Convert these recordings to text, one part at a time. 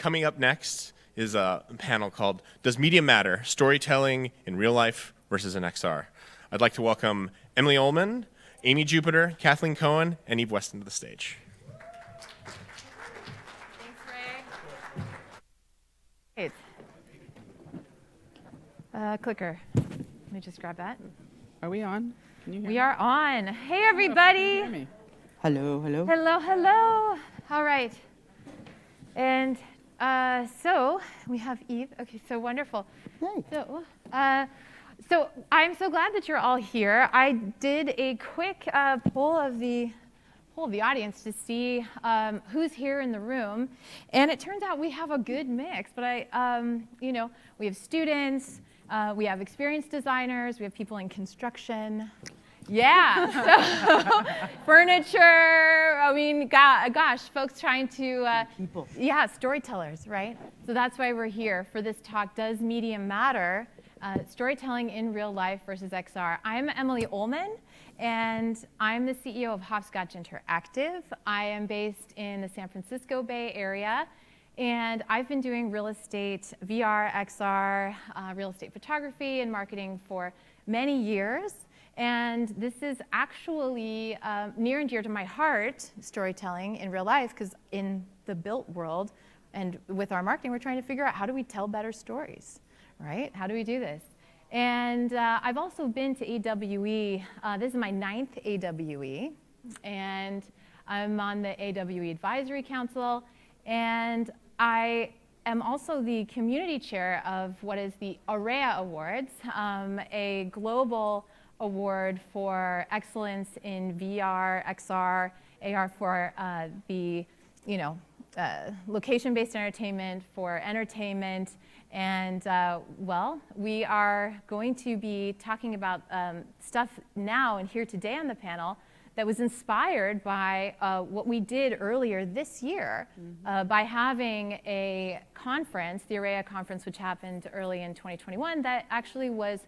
coming up next is a panel called Does Media Matter? Storytelling in Real Life versus in XR. I'd like to welcome Emily Ullman, Amy Jupiter, Kathleen Cohen, and Eve Weston to the stage. Thanks, Ray. Great. Clicker. Let me just grab that. Are we on? Can you hear We me? are on. Hey, everybody. Can you hear me? Hello, hello. Hello, hello. All right. And so we have Eve. Okay, so wonderful. Hey. So I'm so glad that you're all here. I did a quick poll of the audience to see who's here in the room, and it turns out we have a good mix. But we have students, we have experienced designers, we have people in construction. Yeah, so furniture. I mean, gosh, folks trying to People. Yeah, storytellers, right? So that's why we're here for this talk. Does media matter? Storytelling in real life versus XR. I'm Emily Ullman, and I'm the CEO of Hopscotch Interactive. I am based in the San Francisco Bay Area, and I've been doing real estate, VR, XR, real estate photography and marketing for many years. And this is actually near and dear to my heart, storytelling in real life, because in the built world and with our marketing, we're trying to figure out how do we tell better stories. Right? How do we do this? And I've also been to AWE. This is my 9th AWE, and I'm on the AWE Advisory Council, and I am also the community chair of what is the IRL Awards, a global award for excellence in VR, XR, AR for the location-based entertainment, for entertainment. And well, we are going to be talking about stuff now and here today on the panel that was inspired by what we did earlier this year by having a conference, the AREA conference, which happened early in 2021, that actually was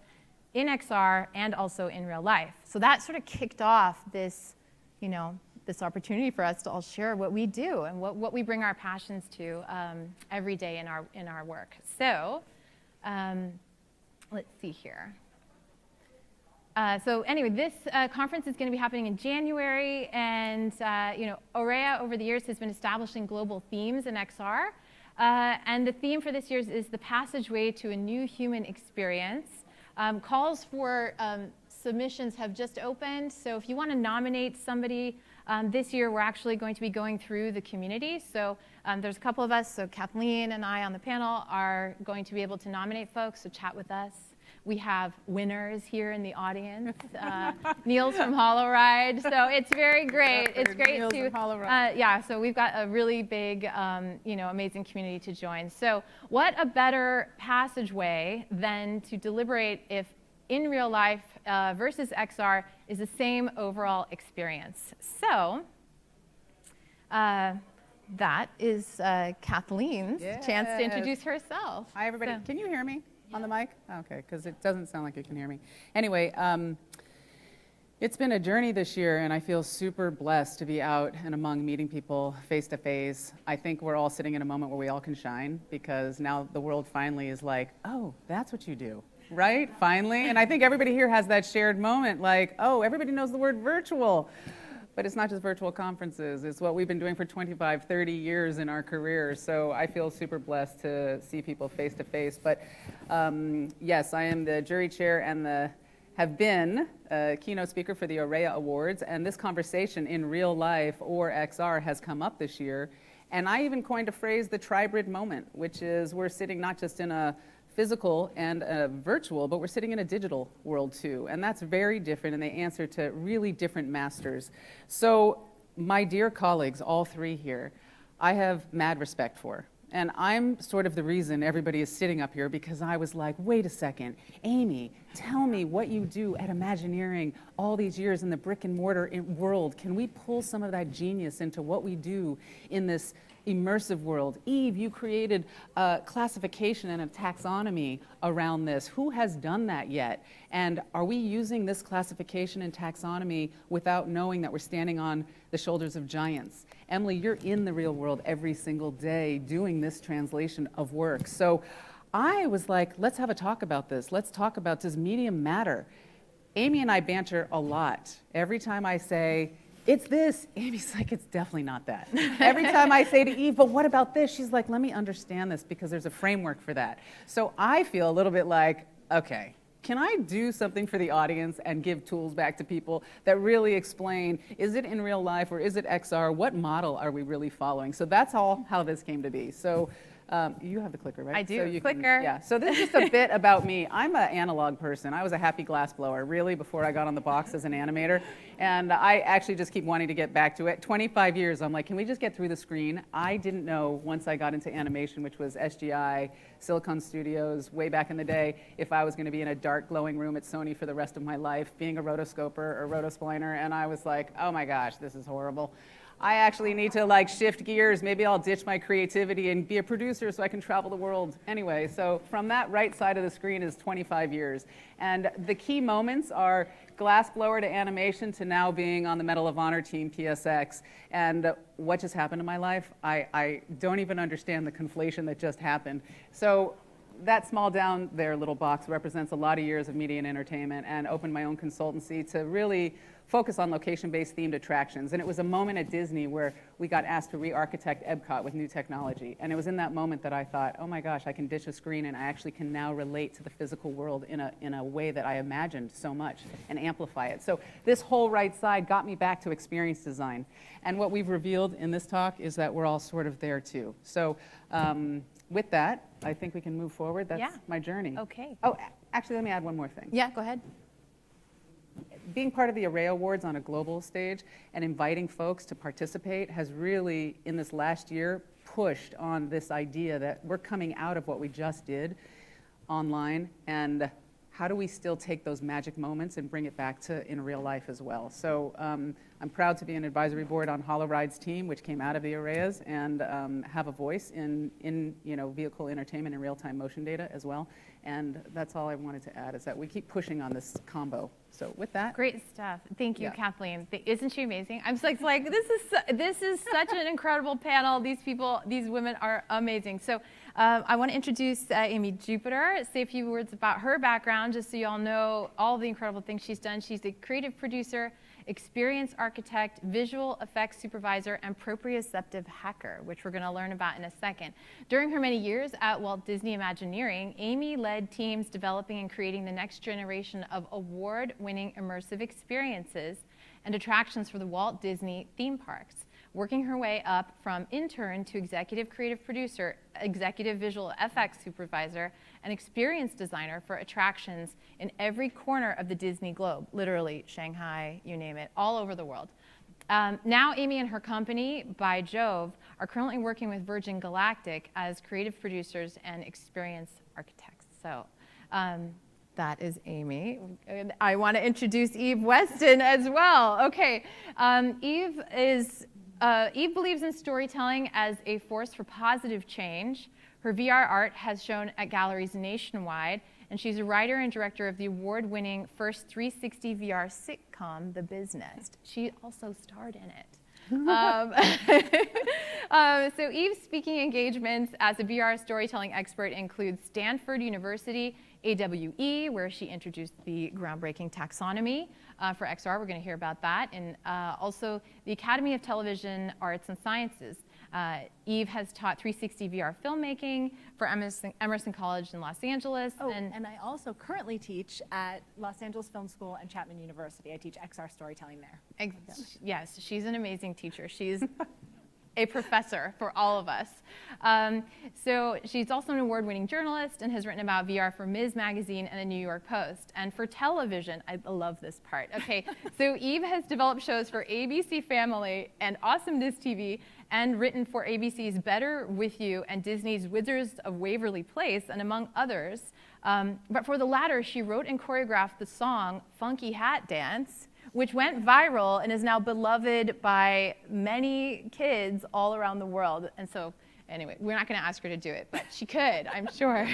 in XR and also in real life. So that sort of kicked off this, this opportunity for us to all share what we do and what we bring our passions to every day in our work. So let's see here. So anyway, this conference is going to be happening in January, and AREA over the years has been establishing global themes in XR, and the theme for this year is the passageway to a new human experience. Calls for submissions have just opened, so if you want to nominate somebody this year, we're actually going to be going through the community. So there's a couple of us, so Kathleen and I on the panel are going to be able to nominate folks, so chat with us. We have winners here in the audience. Niels from HoloRide, so it's very great. It's great Niels to, from HoloRide. yeah, so we've got a really big, amazing community to join. So what a better passageway than to deliberate if in real life versus XR is the same overall experience. So that is Kathleen's chance to introduce herself. Hi, everybody. So. Can you hear me on the mic? Okay, because it doesn't sound like you can hear me. Anyway, it's been a journey this year, and I feel super blessed to be out and among meeting people face to face. I think we're all sitting in a moment where we all can shine, because now the world finally is like, oh, that's what you do. Right? Finally. And I think everybody here has that shared moment like, oh, everybody knows the word virtual. But it's not just virtual conferences. It's what we've been doing for 25, 30 years in our careers. So I feel super blessed to see people face to face. But yes, I am the jury chair and have been a keynote speaker for the AREA Awards. And this conversation in real life or XR has come up this year. And I even coined a phrase, the tribrid moment, which is we're sitting not just in a physical and virtual, but we're sitting in a digital world too. And that's very different, and they answer to really different masters. So my dear colleagues, all three here, I have mad respect for. And I'm sort of the reason everybody is sitting up here, because I was like, wait a second, Amy, tell me what you do at Imagineering all these years in the brick and mortar world. Can we pull some of that genius into what we do in this immersive world. Eve, you created a classification and a taxonomy around this. Who has done that yet? And are we using this classification and taxonomy without knowing that we're standing on the shoulders of giants? Emily, you're in the real world every single day doing this translation of work. So I was like, let's have a talk about this. Let's talk about, does medium matter? Amy and I banter a lot. Every time I say, it's this, Amy's like, it's definitely not that. Every time I say to Eve, but what about this? She's like, let me understand this because there's a framework for that. So I feel a little bit like, okay, can I do something for the audience and give tools back to people that really explain, is it in real life or is it XR? What model are we really following? So that's all how this came to be. So you have the clicker, right? I do. So you Clicker. Yeah. So this is just a bit about me. I'm an analog person. I was a happy glass blower, really, before I got on the box as an animator. And I actually just keep wanting to get back to it. 25 years, I'm like, can we just get through the screen? I didn't know once I got into animation, which was SGI, Silicon Studios, way back in the day, if I was going to be in a dark, glowing room at Sony for the rest of my life, being a rotoscoper or rotospliner. And I was like, oh my gosh, this is horrible. I actually need to like shift gears. Maybe I'll ditch my creativity and be a producer so I can travel the world. Anyway, so from that right side of the screen is 25 years. And the key moments are glassblower to animation to now being on the Medal of Honor team PSX. And what just happened in my life? I don't even understand the conflation that just happened. So that small down there little box represents a lot of years of media and entertainment, and opened my own consultancy to really focus on location-based themed attractions. And it was a moment at Disney where we got asked to re-architect Epcot with new technology. And it was in that moment that I thought, oh my gosh, I can ditch a screen and I actually can now relate to the physical world in a way that I imagined so much and amplify it. So this whole right side got me back to experience design. And what we've revealed in this talk is that we're all sort of there too. So with that, I think we can move forward. That's my journey. Okay. Oh, actually, let me add one more thing. Yeah, go ahead. Being part of the Array Awards on a global stage and inviting folks to participate has really, in this last year, pushed on this idea that we're coming out of what we just did online, and how do we still take those magic moments and bring it back to in real life as well? So I'm proud to be an advisory board on HoloRide's team, which came out of the Arrays, and have a voice in vehicle entertainment and real-time motion data as well. And that's all I wanted to add, is that we keep pushing on this combo. So with that. Great stuff. Thank you, Kathleen. Isn't she amazing? I'm just like, this is such an incredible panel. These people, these women are amazing. So I want to introduce Amy Jupiter, say a few words about her background, just so you all know all the incredible things she's done. She's a creative producer, experience architect, visual effects supervisor, and proprioceptive hacker, which we're going to learn about in a second. During her many years at Walt Disney Imagineering, Amy led teams developing and creating the next generation of award-winning immersive experiences and attractions for the Walt Disney theme parks, working her way up from intern to executive creative producer, executive visual FX supervisor, and experience designer for attractions in every corner of the Disney globe, literally Shanghai, you name it, all over the world. Now Amy and her company, By Jove, are currently working with Virgin Galactic as creative producers and experience architects. So that is Amy. I want to introduce Eve Weston as well. Okay, Eve believes in storytelling as a force for positive change. Her VR art has shown at galleries nationwide, and she's a writer and director of the award-winning first 360 VR sitcom, The Business. She also starred in it. So Eve's speaking engagements as a VR storytelling expert include Stanford University, AWE, where she introduced the groundbreaking taxonomy for XR. We're going to hear about that. And also the Academy of Television Arts and Sciences. Eve has taught 360 VR filmmaking for Emerson College in Los Angeles. Oh, and I also currently teach at Los Angeles Film School and Chapman University. I teach XR storytelling there. Yes, she's an amazing teacher. She's a professor for all of us. So she's also an award-winning journalist and has written about VR for Ms. Magazine and the New York Post. And for television, I love this part. Okay, so Eve has developed shows for ABC Family and Awesomeness TV, and written for ABC's Better With You and Disney's Wizards of Waverly Place, and among others. But for the latter, she wrote and choreographed the song Funky Hat Dance, which went viral and is now beloved by many kids all around the world. And so anyway, we're not going to ask her to do it, but she could, I'm sure.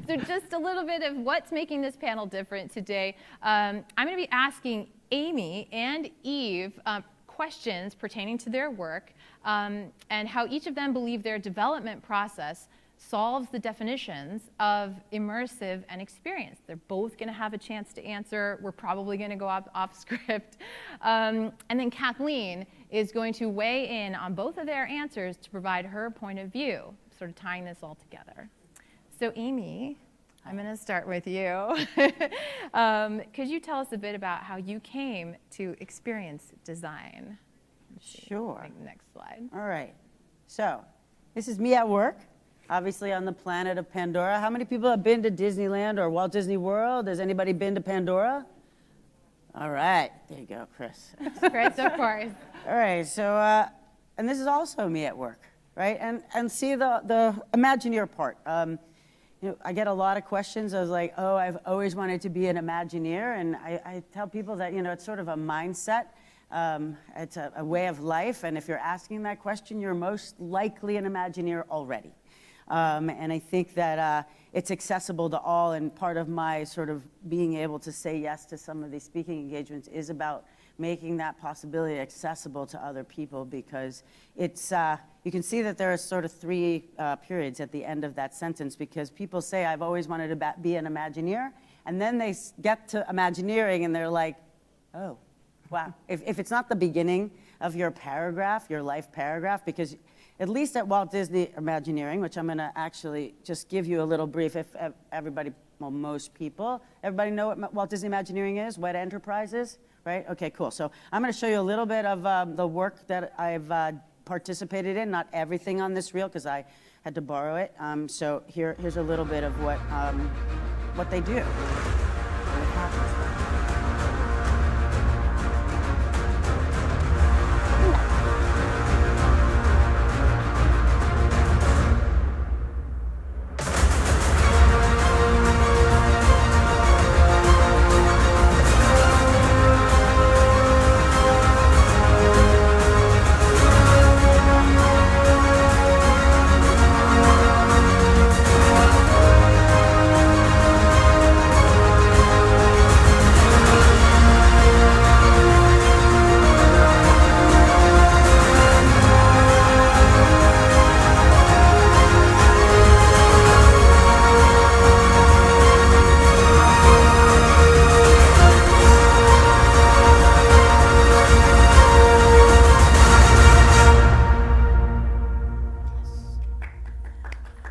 So just a little bit of what's making this panel different today. I'm going to be asking Amy and Eve questions pertaining to their work and how each of them believe their development process solves the definitions of immersive and experience. They're both going to have a chance to answer. We're probably going to go off script. And then Kathleen is going to weigh in on both of their answers to provide her point of view, sort of tying this all together. So Amy, I'm going to start with you. Could you tell us a bit about how you came to experience design? Sure. Next slide. All right. So this is me at work, obviously on the planet of Pandora. How many people have been to Disneyland or Walt Disney World? Has anybody been to Pandora? All right. There you go, Chris. Chris, of course. All right. So, and this is also me at work, right? And see the Imagineer part. You know, I get a lot of questions. I was like, oh, I've always wanted to be an Imagineer. And I tell people that, you know, it's sort of a mindset. It's a way of life. And if you're asking that question, you're most likely an Imagineer already. And I think that it's accessible to all. And part of my sort of being able to say yes to some of these speaking engagements is about making that possibility accessible to other people, because it's, you can see that there are sort of three periods at the end of that sentence, because people say, I've always wanted to be an Imagineer, and then they get to Imagineering and they're like, oh, wow. If it's not the beginning of your paragraph, your life paragraph, because at least at Walt Disney Imagineering, which I'm going to actually just give you a little brief, if everybody, well, most people, everybody know what Walt Disney Imagineering is? Wet Enterprises, right? Okay, cool. So I'm going to show you a little bit of the work that I've participated in, not everything on this reel, because I had to borrow it. So here's a little bit of what they do. What happens.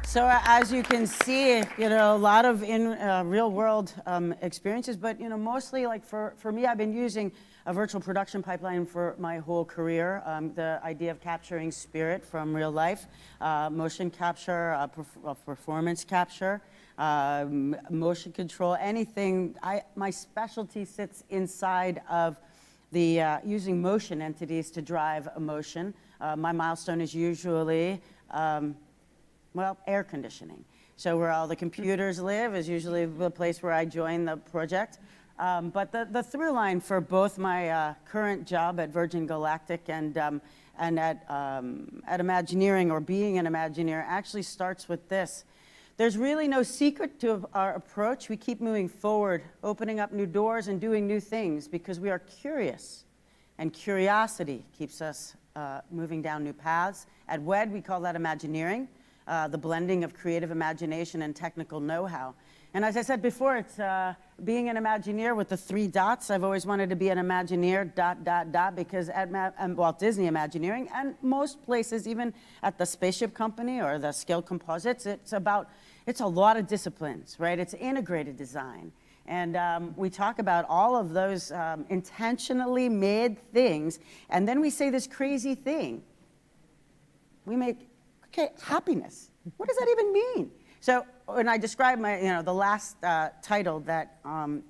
So as you can see, you know, a lot of real world experiences, but, you know, mostly like for me, I've been using a virtual production pipeline for my whole career. The idea of capturing spirit from real life, motion capture, performance capture, motion control, anything. My specialty sits inside of the using motion entities to drive emotion. My milestone is usually well, air conditioning. So where all the computers live is usually the place where I join the project. But the through line for both my current job at Virgin Galactic and at Imagineering, or being an Imagineer, actually starts with this. There's really no secret to our approach. We keep moving forward, opening up new doors and doing new things because we are curious. And curiosity keeps us moving down new paths. At WED, we call that Imagineering. The blending of creative imagination and technical know-how. And as I said before, it's being an Imagineer with the 3 dots. I've always wanted to be an Imagineer, ... because at Walt Disney Imagineering, and most places, even at the Spaceship Company or the Scale Composites, it's a lot of disciplines, right? It's integrated design. And we talk about all of those intentionally made things, and then we say this crazy thing. We make okay, happiness. What does that even mean? So when I describe my, you know, the last title that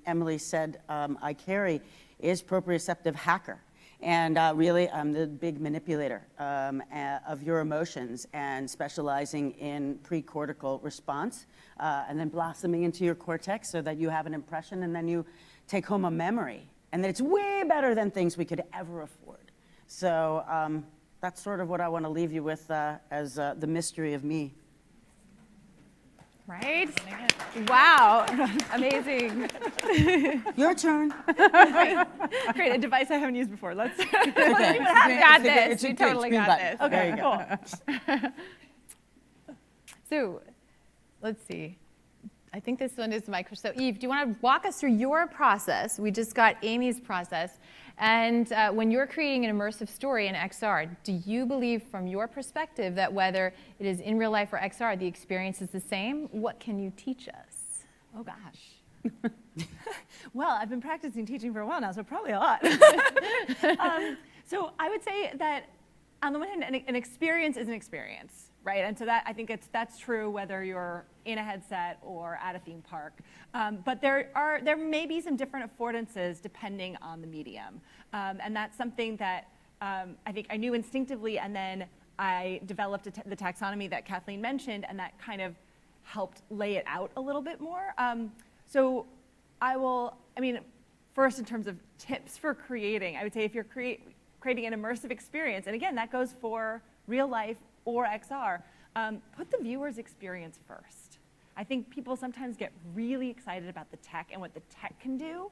Emily said I carry is proprioceptive hacker. And really, I'm the big manipulator of your emotions and specializing in pre-cortical response and then blossoming into your cortex so that you have an impression and then you take home a memory. and that it's way better than things we could ever afford. So that's sort of what I want to leave you with as the mystery of me. Right? Wow, amazing. Your turn. Great, a device I haven't used before. Let's. Okay. Got this. You It's totally green got button. this. There you go. Cool. So, let's see. I think this one is micro. So, Eve, do you want to walk us through your process? We just got Amy's process. And when you're creating an immersive story in XR, do you believe from your perspective that whether it is in real life or XR, the experience is the same? What can you teach us? Oh gosh. Well, I've been practicing teaching for a while now, so probably a lot. So I would say that on the one hand, an experience is an experience, right? And so that I think that's true whether you're in a headset or at a theme park. But there may be some different affordances depending on the medium. And that's something that I think I knew instinctively, and then I developed the taxonomy that Kathleen mentioned, and that kind of helped lay it out a little bit more. So first in terms of tips for creating, I would say if you're creating an immersive experience, and again, that goes for real life or XR, put the viewer's experience first. I think people sometimes get really excited about the tech and what the tech can do,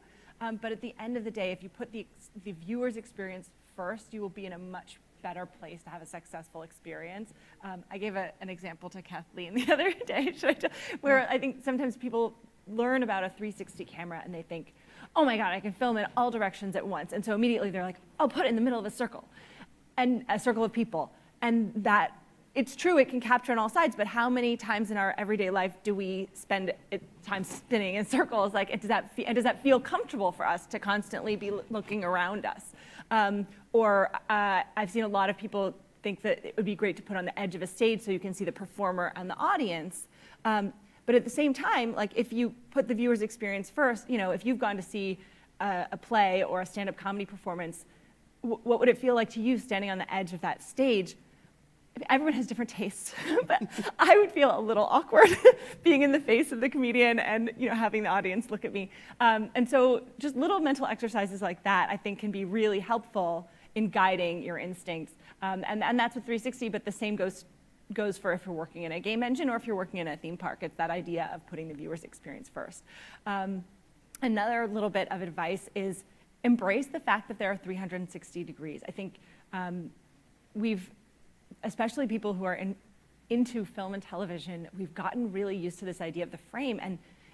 but at the end of the day, if you put the viewer's experience first, you will be in a much better place to have a successful experience. I gave an example to Kathleen the other day, where I think sometimes people learn about a 360 camera and they think, oh my God, I can film in all directions at once. And so immediately they're like, I'll put it in the middle of a circle of people. And that, it's true, it can capture on all sides, but how many times in our everyday life do we spend time spinning in circles? Like, does that feel comfortable for us to constantly be looking around us? I've seen a lot of people think that it would be great to put on the edge of a stage so you can see the performer and the audience. But at the same time, like if you put the viewer's experience first, if you've gone to see a play or a stand-up comedy performance, what would it feel like to you standing on the edge of that stage? Everyone has different tastes, but I would feel a little awkward being in the face of the comedian and having the audience look at me. And so just little mental exercises like that, I think, can be really helpful in guiding your instincts. And that's with 360, but the same goes for if you're working in a game engine or if you're working in a theme park. It's that idea of putting the viewer's experience first. Another little bit of advice is embrace the fact that there are 360 degrees. I think especially people who are into film and television, we've gotten really used to this idea of the frame,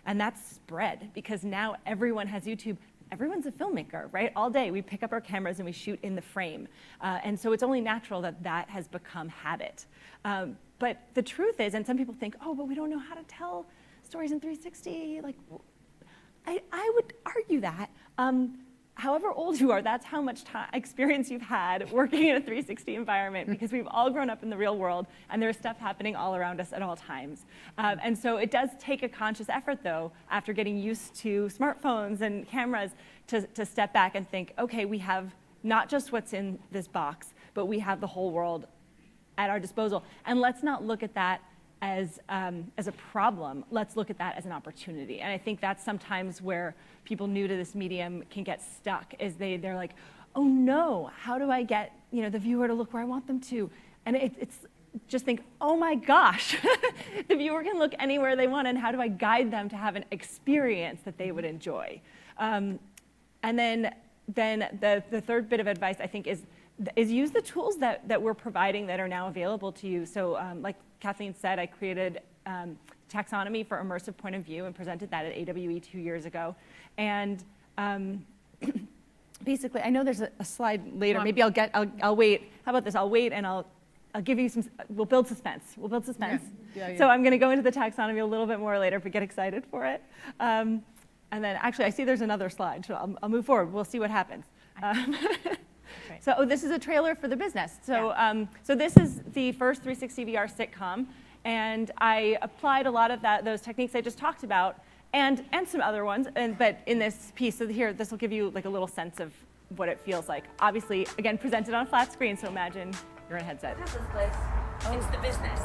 and that's spread because now everyone has YouTube. Everyone's a filmmaker, right? All day we pick up our cameras and we shoot in the frame. And so it's only natural that has become habit. But the truth is, and some people think, oh, but we don't know how to tell stories in 360. Like, I would argue that. However old you are, that's how much experience you've had working in a 360 environment, because we've all grown up in the real world and there's stuff happening all around us at all times. And so it does take a conscious effort, though, after getting used to smartphones and cameras, to step back and think, okay, we have not just what's in this box, but we have the whole world at our disposal. And let's not look at that as a problem. Let's look at that as an opportunity. And I think that's sometimes where people new to this medium can get stuck, is they're like, oh no, how do I get the viewer to look where I want them to? And it's just think, oh my gosh, the viewer can look anywhere they want, and how do I guide them to have an experience that they would enjoy? And then the third bit of advice, I think, is use the tools that we're providing that are now available to you. So like Kathleen said, I created taxonomy for immersive point of view and presented that at AWE 2 years ago. And basically, I know there's a slide later. Maybe I'll wait. How about this? I'll wait and I'll give you we'll build suspense. Yeah. So I'm going to go into the taxonomy a little bit more later, but get excited for it. And then actually, I see there's another slide, so I'll move forward. We'll see what happens. So this is a trailer for the business. So so this is the first 360 VR sitcom, and I applied a lot of those techniques I just talked about, and some other ones. But in this piece, so here, this will give you like a little sense of what it feels like. Obviously, again, presented on a flat screen. So imagine you're in a headset. It's the business.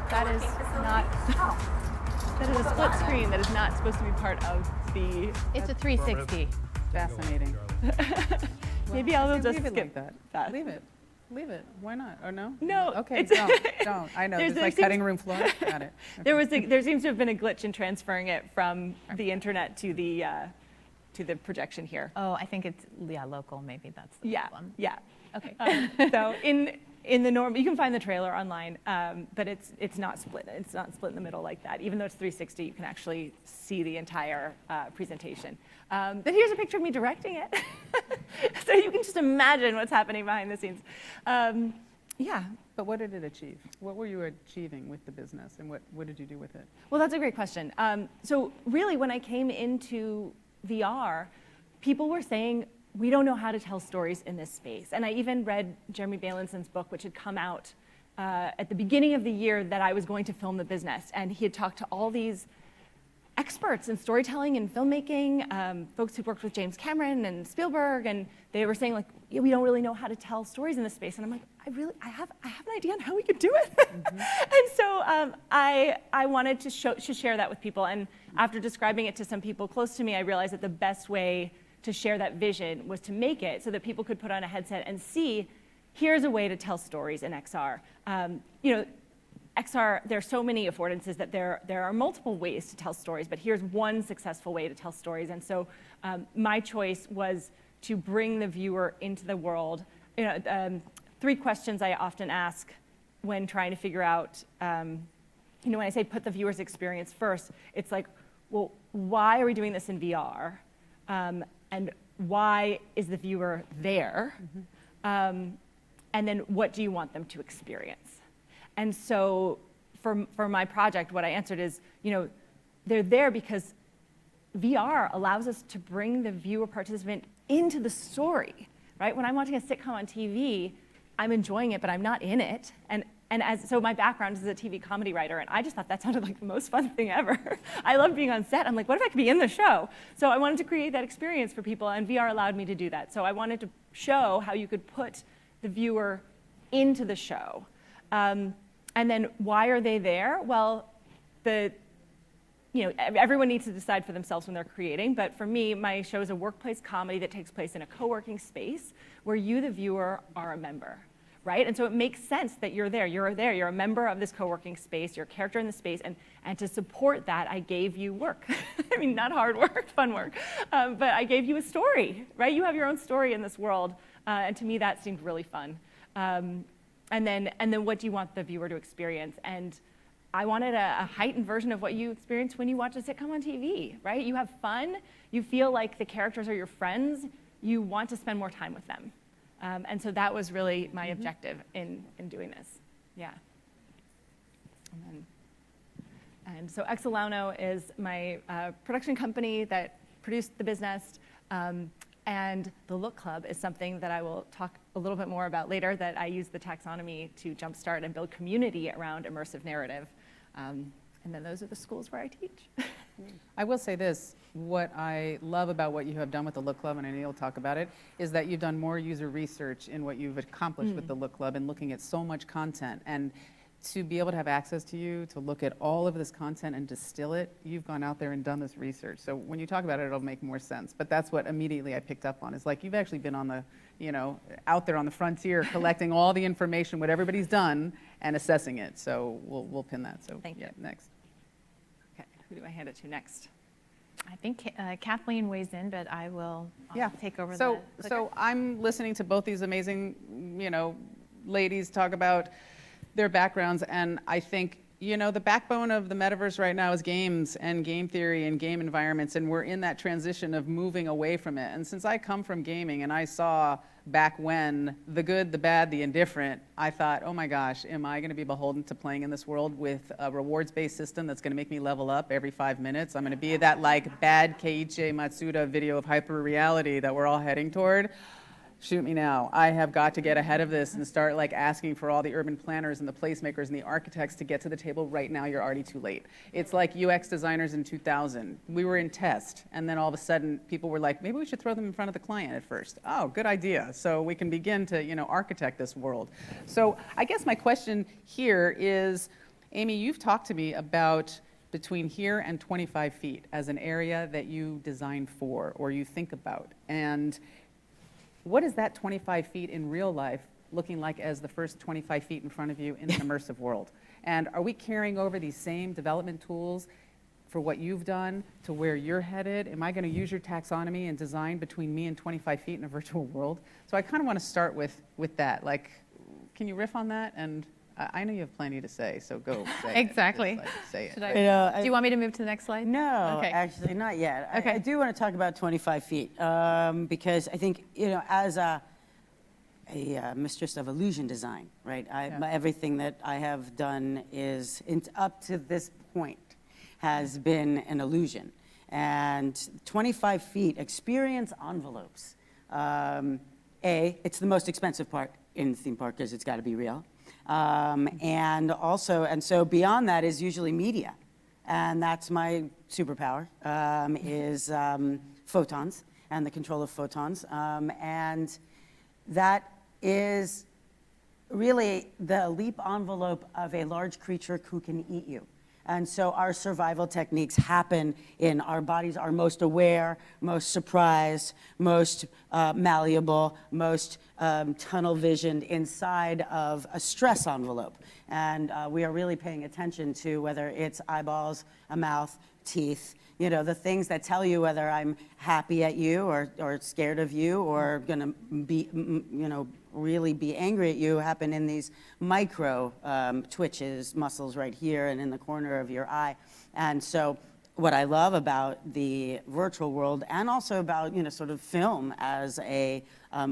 That is not. That is a split screen that is not supposed to be part of the. It's a 360. Fascinating. Maybe I'll Leave just it skip like that. that. Leave it. Leave it. Why not? Oh, no? No, Okay, it's- don't. I know, There's- it's there like seems- cutting room floor. Got it. There seems to have been a glitch in transferring it from the internet to the projection here. Oh, I think it's local. Maybe that's the Yeah, problem. yeah. Okay. So in the norm, you can find the trailer online, but it's not split. It's not split in the middle like that. Even though it's 360, you can actually see the entire presentation. But here's a picture of me directing it, so you can just imagine what's happening behind the scenes. Yeah. But what did it achieve? What were you achieving with the business, and what did you do with it? Well, that's a great question. So really, when I came into VR, people were saying, we don't know how to tell stories in this space. And I even read Jeremy Bailenson book, which had come out at the beginning of the year that I was going to film the business. And he had talked to all these experts in storytelling and filmmaking, folks who worked with James Cameron and Spielberg, and they were saying, like, yeah, we don't really know how to tell stories in this space. And I'm like, I have an idea on how we could do it. And so I wanted to share that with people. And after describing it to some people close to me, I realized that the best way to share that vision was to make it so that people could put on a headset and see, here's a way to tell stories in XR. XR, there are so many affordances that there are multiple ways to tell stories, but here's one successful way to tell stories. And so my choice was to bring the viewer into the world. 3 questions I often ask when trying to figure out, when I say put the viewer's experience first, it's like, well, why are we doing this in VR? And why is the viewer there? And then what do you want them to experience? And so for my project, what I answered is, they're there because VR allows us to bring the viewer participant into the story, right? When I'm watching a sitcom on TV, I'm enjoying it, but I'm not in it. So my background is as a TV comedy writer, and I just thought that sounded like the most fun thing ever. I love being on set. I'm like, what if I could be in the show? So I wanted to create that experience for people, and VR allowed me to do that. So I wanted to show how you could put the viewer into the show. And then why are they there? Well, everyone needs to decide for themselves when they're creating, but for me, my show is a workplace comedy that takes place in a co-working space where you, the viewer, are a member. Right? And so it makes sense that you're there. You're a member of this co-working space, you're a character in the space, and to support that, I gave you work. I mean, not hard work, fun work, but I gave you a story, right? You have your own story in this world, and to me, that seemed really fun. And then what do you want the viewer to experience? And I wanted a heightened version of what you experience when you watch a sitcom on TV, right? You have fun, you feel like the characters are your friends, you want to spend more time with them. And so that was really my objective in doing this. Yeah. And so Exolauno is my production company that produced the business. And the Look Club is something that I will talk a little bit more about later, that I use the taxonomy to jumpstart and build community around immersive narrative. And then those are the schools where I teach. I will say this, what I love about what you have done with the Look Club, and I know you'll talk about it, is that you've done more user research in what you've accomplished with the Look Club and looking at so much content. And to be able to have access to you, to look at all of this content and distill it, you've gone out there and done this research. So when you talk about it, it'll make more sense. But that's what immediately I picked up on, is like you've actually been on the, out there on the frontier collecting all the information, what everybody's done, and assessing it. So we'll pin that. So Thank you. Next. Okay, who do I hand it to next? I think Kathleen weighs in, but I will take over So the clicker. So I'm listening to both these amazing, ladies talk about their backgrounds, and I think, the backbone of the metaverse right now is games and game theory and game environments, and we're in that transition of moving away from it. And since I come from gaming and I saw back when the good, the bad, the indifferent, I thought, oh my gosh, am I going to be beholden to playing in this world with a rewards-based system that's going to make me level up every 5 minutes? I'm going to be that bad Keiichi Matsuda video of hyper reality that we're all heading toward. Shoot me now. I have got to get ahead of this and start asking for all the urban planners and the placemakers and the architects to get to the table right now. You're already too late. It's like UX designers in 2000. We were in test, and then all of a sudden people were like, maybe we should throw them in front of the client at first. Oh, good idea. So we can begin to architect this world. So I guess my question here is, Amy, you've talked to me about between here and 25 feet as an area that you design for or you think about. And what is that 25 feet in real life looking like as the first 25 feet in front of you in an immersive world? And are we carrying over these same development tools for what you've done to where you're headed? Am I going to use your taxonomy and design between me and 25 feet in a virtual world? So I kind of want to start with that. Like, can you riff on that? And I know you have plenty to say, so go say Exactly. it. Just, like, say it. Should I- You know, Do you want me to move to the next slide? No, Okay. actually, not yet. Okay. I do want to talk about 25 feet because I think, you know, as a mistress of illusion design, right? Everything that I have done is, up to this point, has been an illusion. And 25 feet, experience envelopes. It's the most expensive part in the theme park because it's got to be real. And so beyond that is usually media. And that's my superpower, is photons and the control of photons. And that is really the leap envelope of a large creature who can eat you. And so our survival techniques happen in our bodies are most aware, most surprised, most malleable, most tunnel visioned inside of a stress envelope. And we are really paying attention to whether it's eyeballs, a mouth, teeth, you know, the things that tell you whether I'm happy at you or scared of you or gonna be, you know, really be angry at you happen in these micro twitches, muscles right here and in the corner of your eye. And so what I love about the virtual world and also about, you know, sort of film as a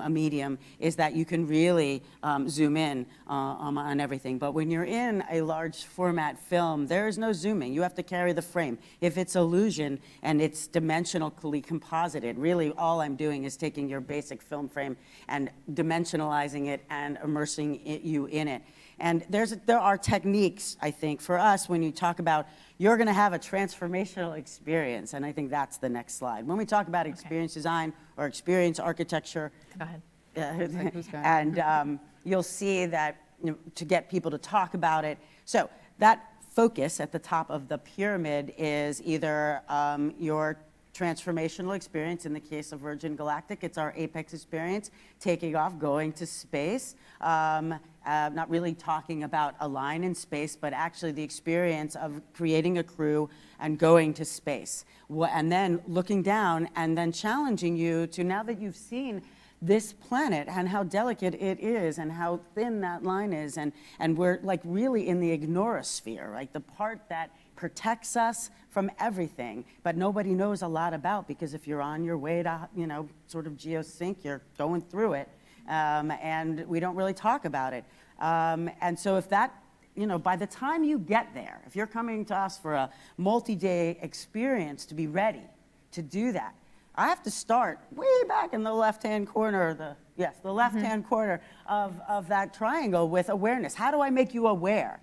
medium is that you can really zoom in on everything. But when you're in a large format film, there is no zooming. You have to carry the frame. If it's illusion and it's dimensionally composited, really all I'm doing is taking your basic film frame and dimensionalizing it and immersing you in it. And there are techniques, I think, for us when you talk about you're going to have a transformational experience, and I think that's the next slide. When we talk about experience design or experience architecture, Go ahead. Who's got it? and you'll see that, you know, to get people to talk about it. So that focus at the top of the pyramid is either your transformational experience. In the case of Virgin Galactic, it's our apex experience, taking off, going to space. Not really talking about a line in space, but actually the experience of creating a crew and going to space. And then looking down and then challenging you to, now that you've seen this planet and how delicate it is and how thin that line is, and we're like really in the ignorosphere, right? The part that protects us from everything, but nobody knows a lot about, because if you're on your way to, you know, sort of geosync, you're going through it. And we don't really talk about it. And so if that, you know, by the time you get there, if you're coming to us for a multi-day experience to be ready to do that, I have to start way back in the left-hand corner, the left-hand corner of that triangle with awareness. How do I make you aware?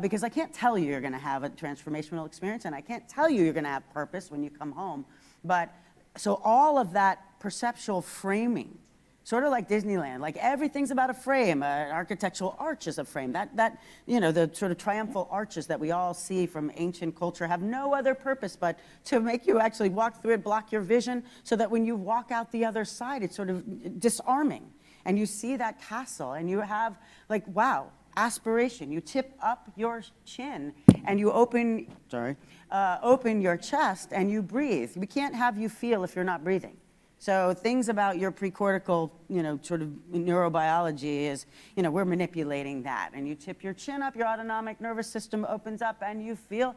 Because I can't tell you you're going to have a transformational experience, and I can't tell you you're going to have purpose when you come home. But so all of that perceptual framing, sort of like Disneyland, like everything's about a frame. An architectural arch is a frame. That you know, the sort of triumphal arches that we all see from ancient culture have no other purpose but to make you actually walk through it, block your vision, so that when you walk out the other side, it's sort of disarming. And you see that castle, and you have, like, wow, aspiration. You tip up your chin, and you open your chest, and you breathe. We can't have you feel if you're not breathing. So things about your precortical, you know, sort of neurobiology is, you know, we're manipulating that. And you tip your chin up, your autonomic nervous system opens up, and you feel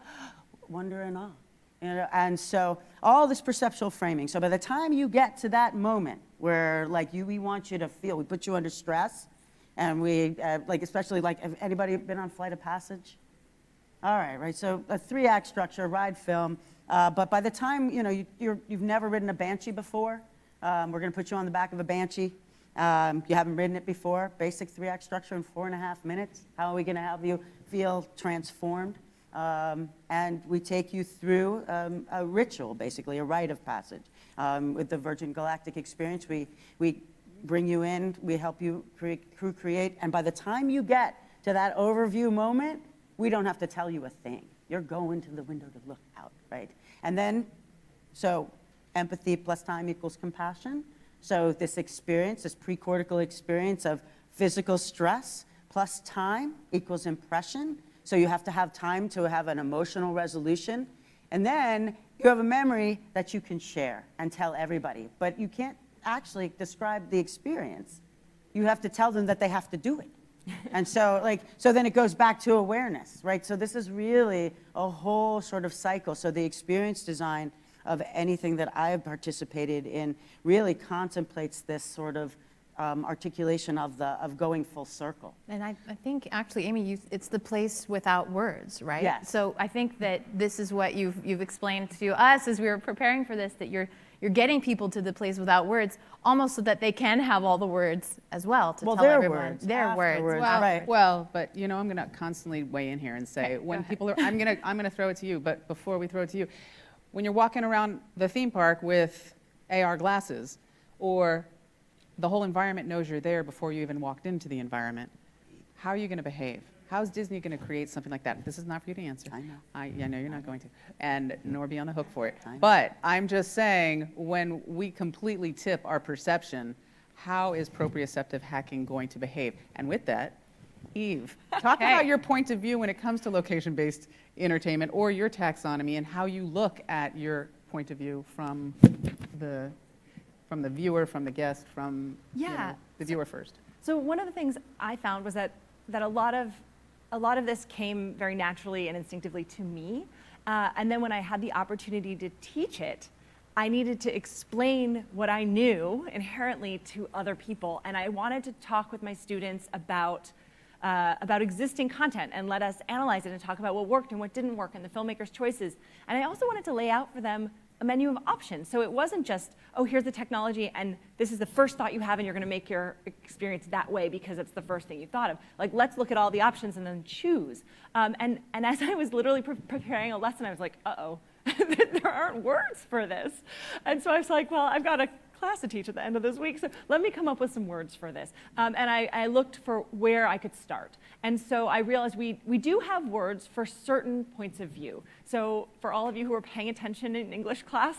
wonder and awe. You know, and so all this perceptual framing. So by the time you get to that moment where, like, we want you to feel, we put you under stress, and we, like, especially, like, have anybody been on Flight of Passage? All right, so a 3-act structure, ride film. But by the time, you know, you've never ridden a Banshee before, we're going to put you on the back of a Banshee. You haven't ridden it before. Basic 3-act structure in 4.5 minutes. How are we going to have you feel transformed? And we take you through a ritual, basically, a rite of passage. With the Virgin Galactic experience, we bring you in, we help you crew create, and by the time you get to that overview moment, we don't have to tell you a thing. You're going to the window to look out, right? And then, so empathy plus time equals compassion. So this experience, this precortical experience of physical stress plus time equals impression. So you have to have time to have an emotional resolution. And then you have a memory that you can share and tell everybody. But you can't actually describe the experience. You have to tell them that they have to do it. And so, so then it goes back to awareness, right? So this is really a whole sort of cycle. So the experience design of anything that I've participated in really contemplates this sort of articulation of going full circle. And I think actually, Amy, it's the place without words, right? Yes. So I think that this is what you've explained to us as we were preparing for this, that you're getting people to the place without words, almost so that they can have all the words as well to tell everyone. Words, their words. afterwards, Well, right. well, but I'm going to constantly weigh in here and say, Okay, when go people are, I'm going to throw it to you, but before we throw it to you, when you're walking around the theme park with AR glasses, or the whole environment knows you're there before you even walked into the environment, how are you going to behave? How is Disney going to create something like that? This is not for you to answer. I know. I know you're not going to, and nor be on the hook for it. I know. But I'm just saying, when we completely tip our perception, how is proprioceptive hacking going to behave? And with that, Eve, talk Okay. about your point of view when it comes to location-based entertainment, or your taxonomy, and how you look at your point of view from the viewer, from the guest, from Yeah. the viewer first. So one of the things I found was that a lot of this came very naturally and instinctively to me. And then when I had the opportunity to teach it, I needed to explain what I knew inherently to other people. And I wanted to talk with my students about existing content and let us analyze it and talk about what worked and what didn't work and the filmmakers' choices. And I also wanted to lay out for them a menu of options. So it wasn't just, oh, here's the technology and this is the first thought you have and you're going to make your experience that way because it's the first thing you thought of. Like, let's look at all the options and then choose. And as I was literally preparing a lesson, I was like, uh-oh, there aren't words for this. And so I was like, well, I've got a class to teach at the end of this week, so let me come up with some words for this. And I looked for where I could start. And so I realized we do have words for certain points of view. So for all of you who are paying attention in English class,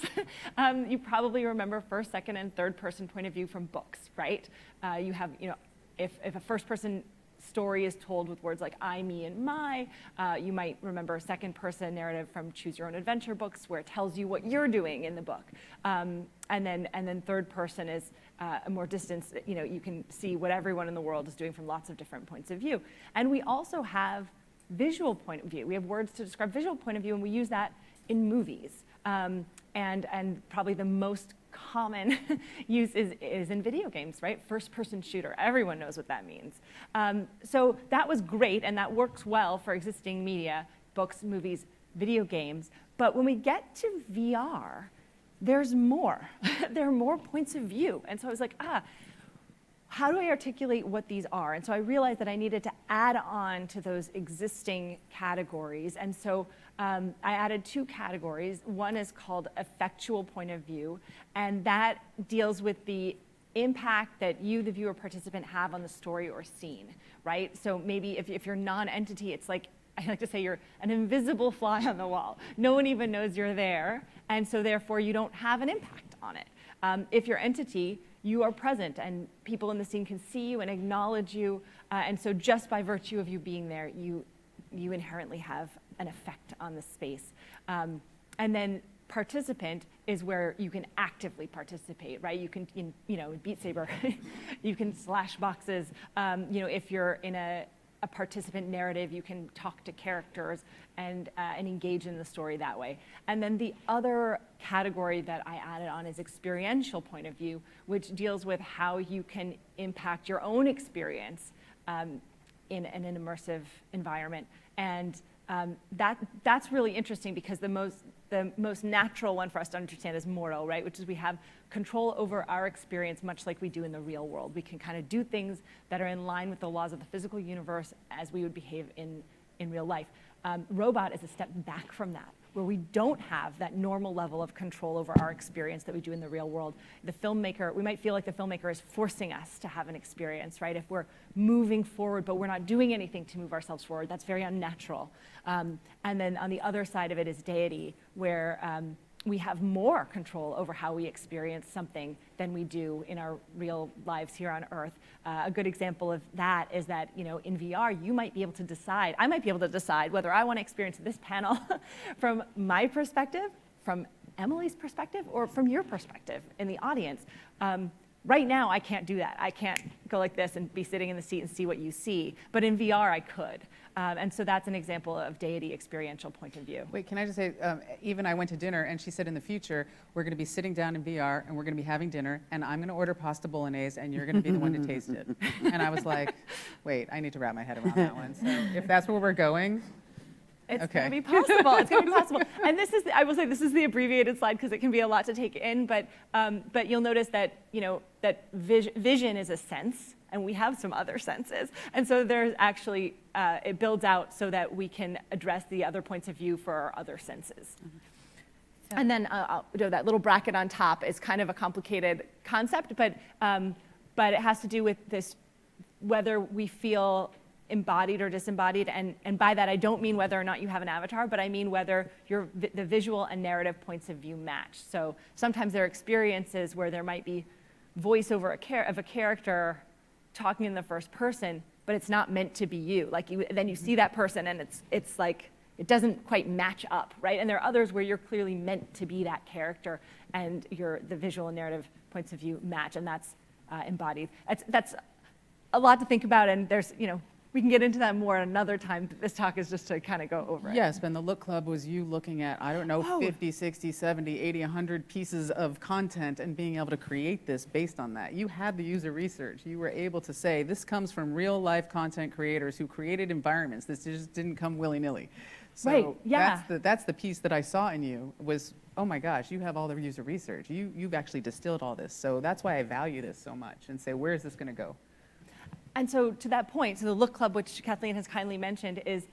you probably remember first, second, and third person point of view from books, right? You have, if a first person story is told with words like I, me, and my. You might remember a second person narrative from Choose Your Own Adventure books where it tells you what you're doing in the book. And then third person is a more distant, you can see what everyone in the world is doing from lots of different points of view. And we also have visual point of view. We have words to describe visual point of view, and we use that in movies. And probably the most common use is in video games, right? First-person shooter. Everyone knows what that means. So that was great, and that works well for existing media, books, movies, video games. But when we get to VR, there's more. There are more points of view. And so I was like, how do I articulate what these are? And so I realized that I needed to add on to those existing categories. And so I added two categories. One is called effectual point of view, and that deals with the impact that you, the viewer participant, have on the story or scene, right? So maybe if you're non-entity, it's like, I like to say you're an invisible fly on the wall. No one even knows you're there, and so therefore you don't have an impact on it. If you're entity, you are present, and people in the scene can see you and acknowledge you, and so just by virtue of you being there, you inherently have an effect on the space. And then participant is where you can actively participate, right? You can, in Beat Saber, you can slash boxes. If you're in a participant narrative, you can talk to characters and engage in the story that way. And then the other category that I added on is experiential point of view, which deals with how you can impact your own experience in an immersive environment. And that's really interesting because the most natural one for us to understand is mortal, right? Which is we have control over our experience much like we do in the real world. We can kind of do things that are in line with the laws of the physical universe as we would behave in real life. Robot is a step back from that, where we don't have that normal level of control over our experience that we do in the real world. The filmmaker, we might feel like the filmmaker is forcing us to have an experience, right? If we're moving forward, but we're not doing anything to move ourselves forward, that's very unnatural. And then on the other side of it is deity, where we have more control over how we experience something than we do in our real lives here on Earth. A good example of that is that, in VR, you might be able to decide, I might be able to decide whether I want to experience this panel from my perspective, from Emily's perspective, or from your perspective in the audience. Right now, I can't do that. I can't go like this and be sitting in the seat and see what you see. But in VR, I could. And so that's an example of deity experiential point of view. Wait, can I just say, Eve and I went to dinner, and she said in the future, we're going to be sitting down in VR, and we're going to be having dinner, and I'm going to order pasta bolognese, and you're going to be the one to taste it. And I was like, wait, I need to wrap my head around that one. So if that's where we're going, it's okay. going to be possible. It's going to be possible. And this is, I will say, this is the abbreviated slide because it can be a lot to take in. But you'll notice that that vision is a sense, and we have some other senses. And so there's actually it builds out so that we can address the other points of view for our other senses. So. And then that little bracket on top is kind of a complicated concept, but it has to do with this whether we feel embodied or disembodied, and by that I don't mean whether or not you have an avatar, but I mean whether the visual and narrative points of view match. So sometimes there are experiences where there might be voiceover of a character talking in the first person, but it's not meant to be you. Then you see that person and it's like it doesn't quite match up, right? And there are others where you're clearly meant to be that character, and the visual and narrative points of view match, and that's embodied. That's a lot to think about, and there's we can get into that more another time. This talk is just to kind of go over it. Yes, but the Look Club was you looking at, 50, 60, 70, 80, 100 pieces of content and being able to create this based on that. You had the user research. You were able to say, this comes from real life content creators who created environments. This just didn't come willy-nilly. So right, yeah. That's the piece that I saw in you was, oh my gosh, you have all the user research. You've actually distilled all this. So that's why I value this so much and say, where is this going to go? And so to that point, so the Look Club, which Kathleen has kindly mentioned, is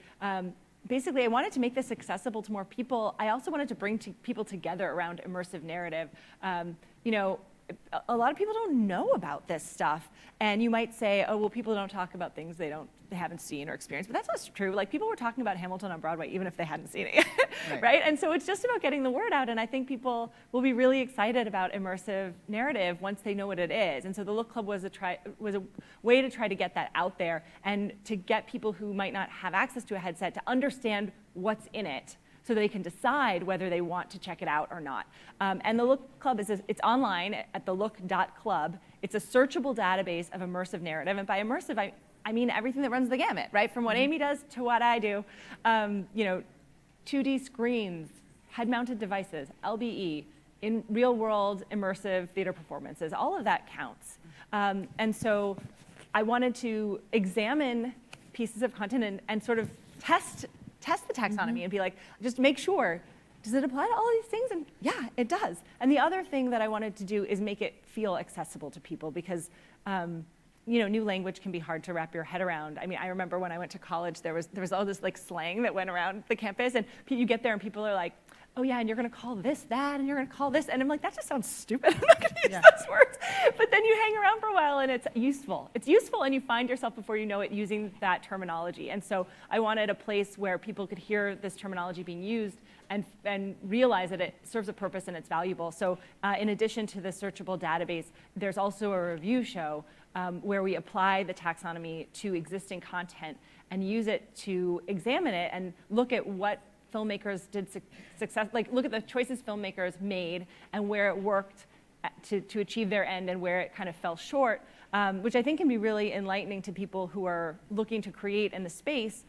basically I wanted to make this accessible to more people. I also wanted to bring people together around immersive narrative. A lot of people don't know about this stuff. And you might say, oh, well, people don't talk about things they haven't seen or experienced. But that's not true. Like, people were talking about Hamilton on Broadway even if they hadn't seen it, right? And so it's just about getting the word out. And I think people will be really excited about immersive narrative once they know what it is. And so the Look Club was a way to try to get that out there and to get people who might not have access to a headset to understand what's in it, so they can decide whether they want to check it out or not. And the Look Club it's online at thelook.club. It's a searchable database of immersive narrative. And by immersive, I mean everything that runs the gamut, right? From what Amy does to what I do. 2D screens, head-mounted devices, LBE, in real-world immersive theater performances. All of that counts. And so I wanted to examine pieces of content and sort of test the taxonomy and be like, just make sure, does it apply to all these things? And yeah, it does. And the other thing that I wanted to do is make it feel accessible to people because new language can be hard to wrap your head around. I mean, I remember when I went to college, there was all this like slang that went around the campus, and you get there and people are like, oh yeah, and you're going to call this that, and you're going to call this, and I'm like, that just sounds stupid. I'm not going to use those words. But then you hang around for a while, and it's useful. It's useful, and you find yourself before you know it using that terminology. And so I wanted a place where people could hear this terminology being used and realize that it serves a purpose and it's valuable. So in addition to the searchable database, there's also a review show where we apply the taxonomy to existing content and use it to examine it and look at what filmmakers did success, like look at the choices filmmakers made and where it worked to achieve their end and where it kind of fell short, which I think can be really enlightening to people who are looking to create in the space.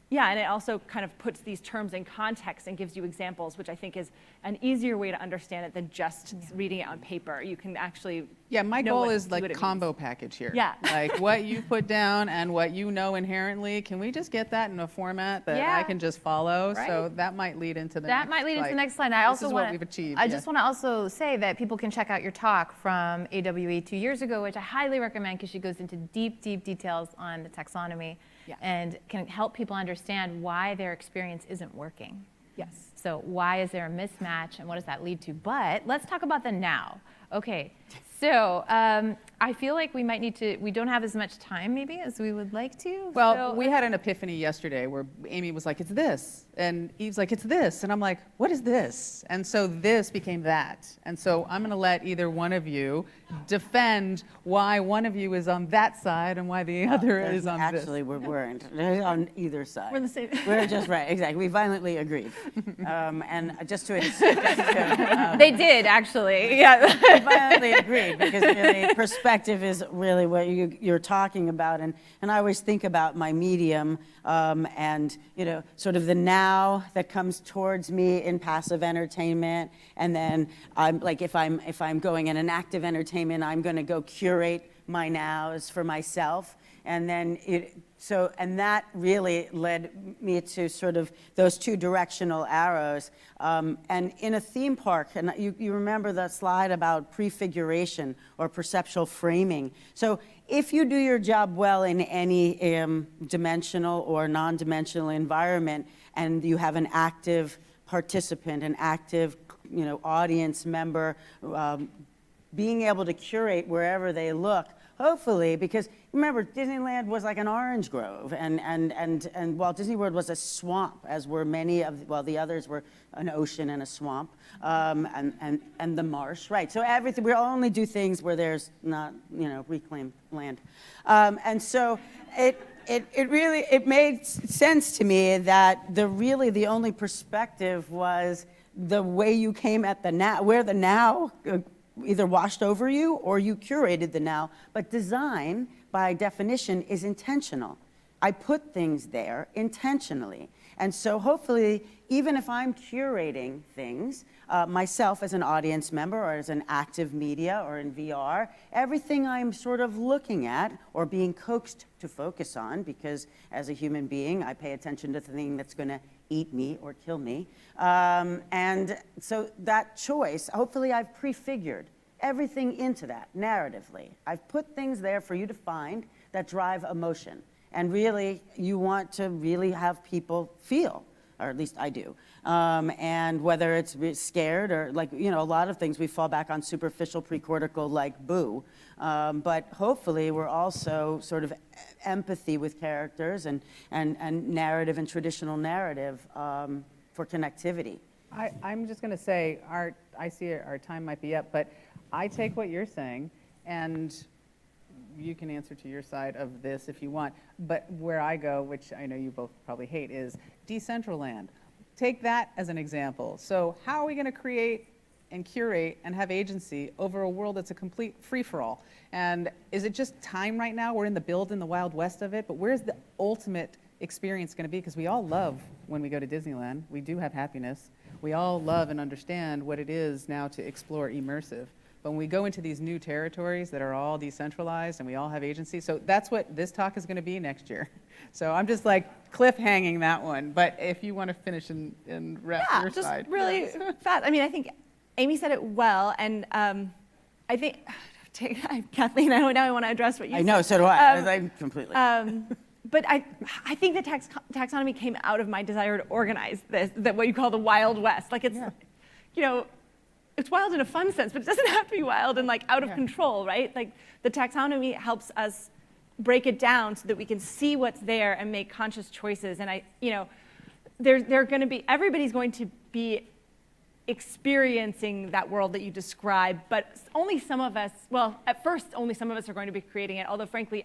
Yeah, and it also kind of puts these terms in context and gives you examples, which I think is an easier way to understand it than just reading it on paper. You can actually my goal is like combo package here. Yeah. Like what you put down and what you know inherently. Can we just get that in a format that I can just follow? Right. So that might lead into the next slide. I also this is what we've achieved. I just want to also say that people can check out your talk from AWE 2 years ago, which I highly recommend because she goes into deep details on the taxonomy and can help people understand why their experience isn't working. Yes. So why is there a mismatch, and what does that lead to? But let's talk about the now. Okay, so I feel like we don't have as much time maybe as we would like to. Well, so, we had an epiphany yesterday where Amy was like, it's this. And Eve's like, it's this. And I'm like, what is this? And so this became that. And so I'm going to let either one of you defend why one of you is on that side and why the other is on this. Actually, we weren't on either side. We're the same. We're just right, exactly. We violently agreed. And just to they did, actually. Yeah. we violently agreed because really perspective is really what you're talking about. And I always think about my medium and, sort of the now that comes towards me in passive entertainment. And then I'm like, if I'm going in an active entertainment, I'm going to go curate my nows for myself. And then and that really led me to sort of those two directional arrows. And in a theme park, and you remember the slide about prefiguration or perceptual framing. So if you do your job well in any dimensional or non-dimensional environment, and you have an active participant, an active audience member, being able to curate wherever they look, hopefully, because remember, Disneyland was like an orange grove, and Walt Disney World was a swamp, as were many of, the others were an ocean and a swamp, and the marsh, right? So everything, we only do things where there's not, reclaimed land. And so it really made sense to me that the only perspective was the way you came at the now, where the now either washed over you or you curated the now. But design, by definition, is intentional. I put things there intentionally. And so hopefully, even if I'm curating things, myself as an audience member or as an active media or in VR, everything I'm sort of looking at or being coaxed to focus on, because as a human being, I pay attention to the thing that's going to eat me or kill me. And so that choice, hopefully I've prefigured everything into that narratively. I've put things there for you to find that drive emotion. And really, you want to really have people feel, or at least I do. And whether it's scared or a lot of things we fall back on superficial precortical like boo. But hopefully we're also sort of empathy with characters and narrative and traditional narrative for connectivity. I'm just going to say, I see our time might be up, but I take what you're saying, and you can answer to your side of this if you want. But where I go, which I know you both probably hate, is Decentraland. Take that as an example. So how are we going to create and curate and have agency over a world that's a complete free-for-all? And is it just time right now? We're in the Wild West of it, but where's the ultimate experience going to be? Because we all love when we go to Disneyland. We do have happiness. We all love and understand what it is now to explore immersive. But when we go into these new territories that are all decentralized and we all have agency, so that's what this talk is going to be next year. So I'm just like cliffhanging that one. But if you want to finish and wrap your just side. really fast. I mean, I think Amy said it well, and I think, Kathleen, now I want to address what you said. I know, so do I. I completely. But I think the taxonomy came out of my desire to organize this, that what you call the Wild West. Like it's, it's wild in a fun sense, but it doesn't have to be wild and like out of control, right? Like the taxonomy helps us break it down so that we can see what's there and make conscious choices. And everybody's going to be experiencing that world that you describe, but only some of us, at first only some of us are going to be creating it, although frankly,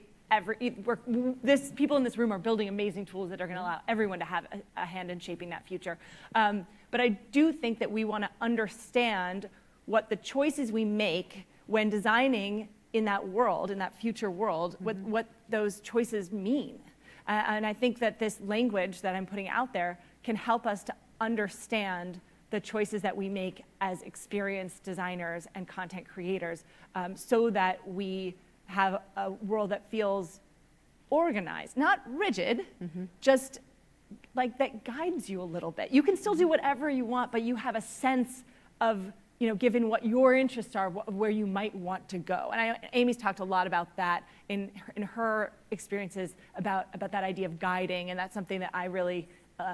people in this room are building amazing tools that are going to allow everyone to have a hand in shaping that future. But I do think that we want to understand what the choices we make when designing in that world, in that future world, what those choices mean. And I think that this language that I'm putting out there can help us to understand the choices that we make as experienced designers and content creators, so that we have a world that feels organized, not rigid, just like that guides you a little bit. You can still do whatever you want, but you have a sense of, given what your interests are, where you might want to go. And Amy's talked a lot about that in her experiences about that idea of guiding, and that's something that I really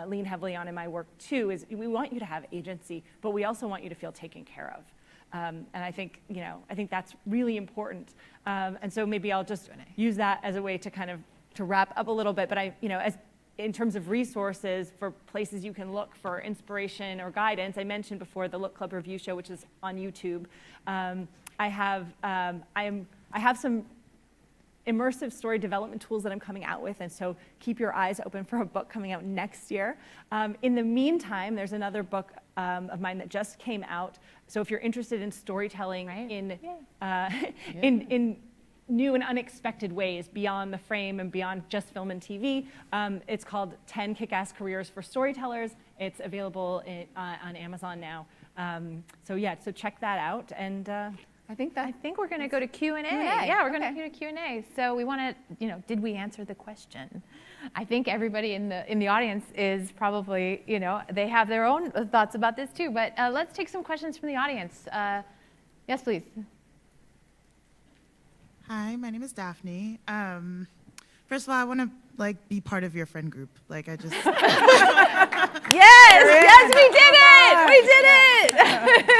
lean heavily on in my work too, is we want you to have agency, but we also want you to feel taken care of. And I think, I think that's really important. And so maybe I'll just use that as a way to kind of to wrap up a little bit. But as in terms of resources for places you can look for inspiration or guidance, I mentioned before the Look Club Review Show, which is on YouTube. I have some immersive story development tools that I'm coming out with, and so keep your eyes open for a book coming out next year. In the meantime, there's another book of mine that just came out. So if you're interested in storytelling in new and unexpected ways beyond the frame and beyond just film and TV, it's called 10 Kick-Ass Careers for Storytellers. It's available on Amazon now. So check that out. And I think we're going to go to Q&A. Yeah, we're going to go to Q&A. So we want to, did we answer the question? I think everybody in the audience is probably, they have their own thoughts about this too. But let's take some questions from the audience. Yes, please. Hi, my name is Daphne. First of all, I want to be part of your friend group. I just. Yes, we did it. We did it.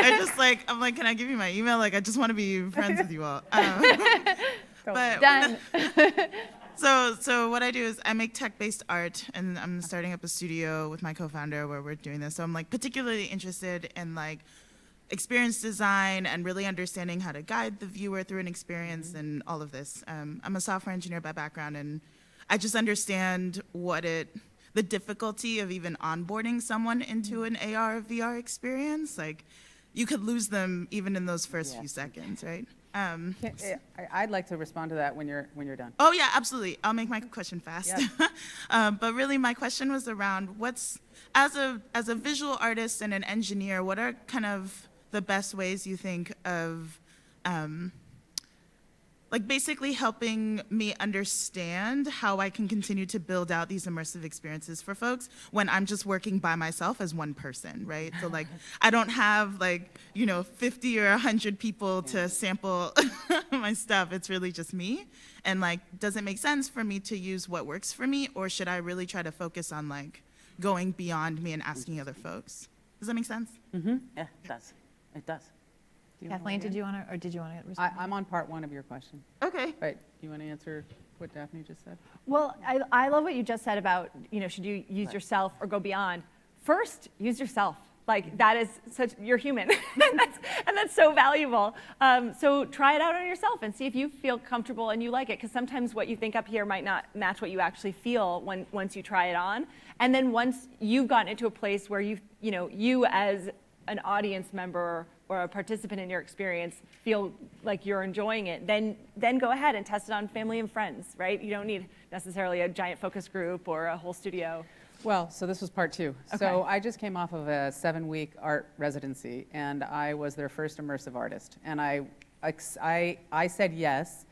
I just I'm can I give you my email? I just want to be friends with you all. But Done. So what I do is I make tech-based art, and I'm starting up a studio with my co-founder where we're doing this. So I'm particularly interested in experience design and really understanding how to guide the viewer through an experience and all of this. I'm a software engineer by background, and I just understand the difficulty of even onboarding someone into an AR or VR experience. You could lose them even in those first few seconds, right? I'd like to respond to that when you're done. Oh yeah, absolutely. I'll make my question fast. Yep. But really, my question was around as a visual artist and an engineer, what are kind of the best ways you think of basically helping me understand how I can continue to build out these immersive experiences for folks when I'm just working by myself as one person, right? So I don't have 50 or 100 people to sample my stuff. It's really just me. And does it make sense for me to use what works for me, or should I really try to focus on going beyond me and asking other folks? Does that make sense? Mm-hmm. Yeah, it does. It does. Kathleen, did you want to respond? I'm on part one of your question. Okay. But you want to answer what Daphne just said? Well, I love what you just said about, should you use yourself or go beyond? First, use yourself. That is you're human. and that's so valuable. So try it out on yourself and see if you feel comfortable and you like it. Because sometimes what you think up here might not match what you actually feel once you try it on. And then once you've gotten into a place where you as an audience member or a participant in your experience feel like you're enjoying it, then go ahead and test it on family and friends, right? You don't need necessarily a giant focus group or a whole studio. Well, so this was part two. Okay. So I just came off of a 7-week art residency, and I was their first immersive artist. And I said yes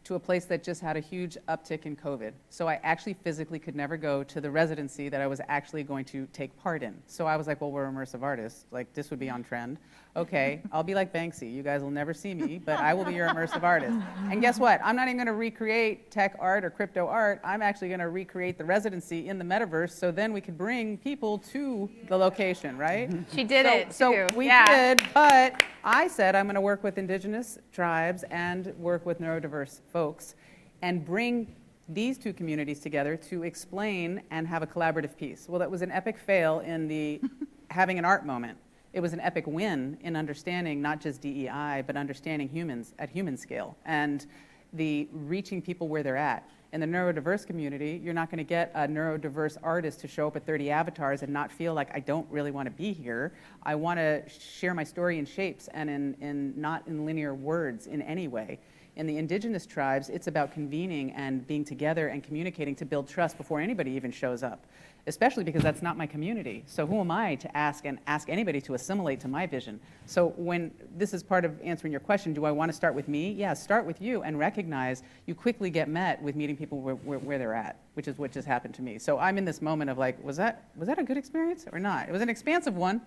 to a place that just had a huge uptick in COVID. So I actually physically could never go to the residency that I was actually going to take part in. So I was like, well, we're immersive artists. This would be on trend. Okay, I'll be like Banksy. You guys will never see me, but I will be your immersive artist. And guess what? I'm not even going to recreate tech art or crypto art. I'm actually going to recreate the residency in the metaverse, so then we could bring people to the location, right? She did it, So too. we did, but I said I'm going to work with indigenous tribes and work with neurodiverse folks and bring these two communities together to explain and have a collaborative piece. Well, that was an epic fail in the having an art moment. It was an epic win in understanding not just DEI, but understanding humans at human scale and the reaching people where they're at. In the neurodiverse community, you're not going to get a neurodiverse artist to show up at 30 avatars and not feel like I don't really want to be here. I want to share my story in shapes and in not in linear words in any way. In the indigenous tribes, it's about convening and being together and communicating to build trust before anybody even shows up, especially because that's not my community. So who am I to ask anybody to assimilate to my vision? So when this is part of answering your question, do I want to start with me? Yeah, start with you and recognize you quickly get met with meeting people where they're at, which is what just happened to me. So I'm in this moment of was that a good experience or not? It was an expansive one,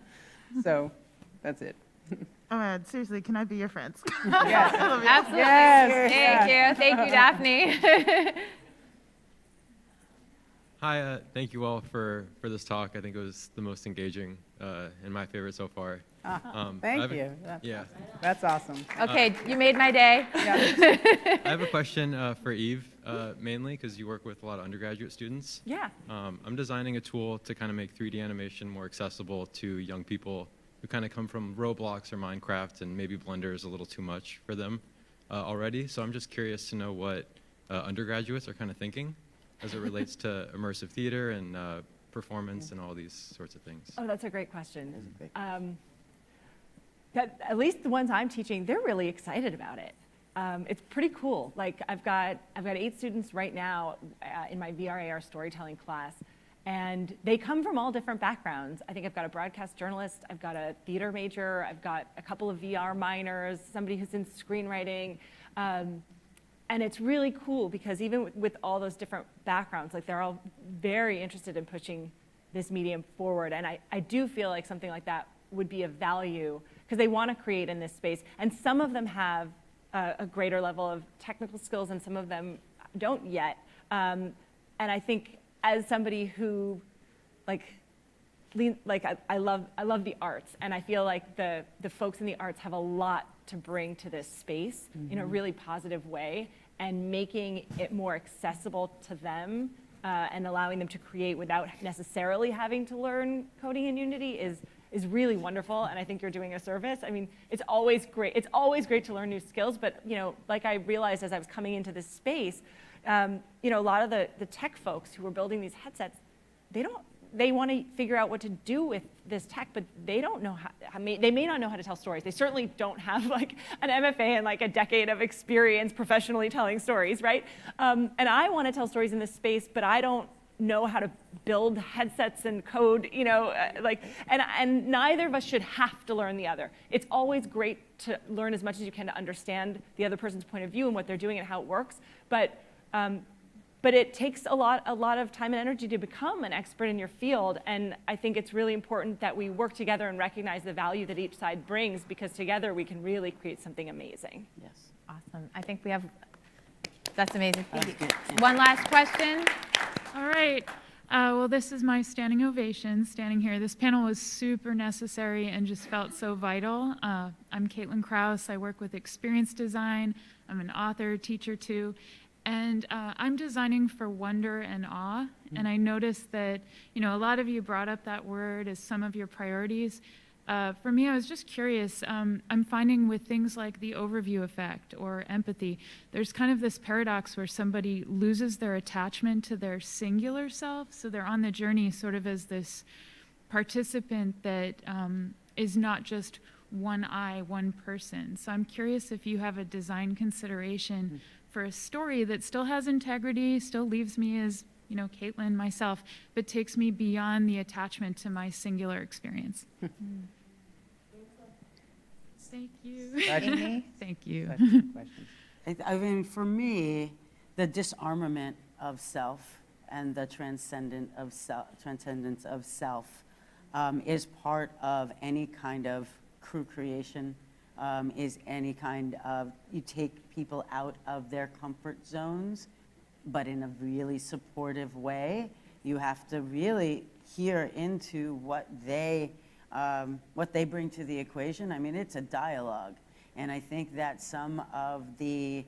so that's it. Oh man, seriously, can I be your friends? Yes. Absolutely. Yes. Thank you, Daphne. Hi, thank you all for this talk. I think it was the most engaging and my favorite so far. Thank you. Yeah. That's awesome. Okay, you made my day. I have a question for Eve, mainly, because you work with a lot of undergraduate students. Yeah. I'm designing a tool to kind of make 3D animation more accessible to young people who kind of come from Roblox or Minecraft, and maybe Blender is a little too much for them already. So I'm just curious to know what undergraduates are kind of thinking as it relates to immersive theater and performance and all these sorts of things. Oh, that's a great question. At least the ones I'm teaching, they're really excited about it. It's pretty cool. Like I've got 8 students right now in my VR/AR storytelling class, and they come from all different backgrounds. I think I've got a broadcast journalist, I've got a theater major, I've got a couple of VR minors, somebody who's in screenwriting. And it's really cool because even with all those different backgrounds, like they're all very interested in pushing this medium forward. And I do feel like something like that would be of value because they want to create in this space. And some of them have a greater level of technical skills and some of them don't yet. And I think as somebody who I love the arts, and I feel like the folks in the arts have a lot to bring to this space in a really positive way, and making it more accessible to them and allowing them to create without necessarily having to learn coding in Unity is really wonderful, and I think you're doing a service. I mean, it's always great. It's always great to learn new skills, but like I realized as I was coming into this space, a lot of the tech folks who were building these headsets, they want to figure out what to do with this tech, but they don't know they may not know how to tell stories. They certainly don't have like an MFA and like a decade of experience professionally telling stories, right? And I want to tell stories in this space, but I don't know how to build headsets and code, and neither of us should have to learn the other. It's always great to learn as much as you can to understand the other person's point of view and what they're doing and how it works, but it takes a lot of time and energy to become an expert in your field, and I think it's really important that we work together and recognize the value that each side brings, because together we can really create something amazing. Yes. Awesome. I think we have, that's amazing. Thank you. Good. Yeah. One last question. All right. Well, this is my standing ovation, standing here. This panel was super necessary and just felt so vital. I'm Caitlin Krause. I work with experience design. I'm an author, teacher too. And I'm designing for wonder and awe. And I noticed that, a lot of you brought up that word as some of your priorities. For me, I was just curious. I'm finding with things like the overview effect or empathy, there's kind of this paradox where somebody loses their attachment to their singular self. So they're on the journey sort of as this participant that is not just one I, one person. So I'm curious if you have a design consideration for a story that still has integrity, still leaves me as, Caitlin, myself, but takes me beyond the attachment to my singular experience. Thank you. Amy? Thank you. I mean, for me, the disarmament of self and the transcendence of self is part of any kind of crew creation, is any kind of, you take people out of their comfort zones, but in a really supportive way. You have to really hear into what they bring to the equation. I mean, it's a dialogue. And I think that some of the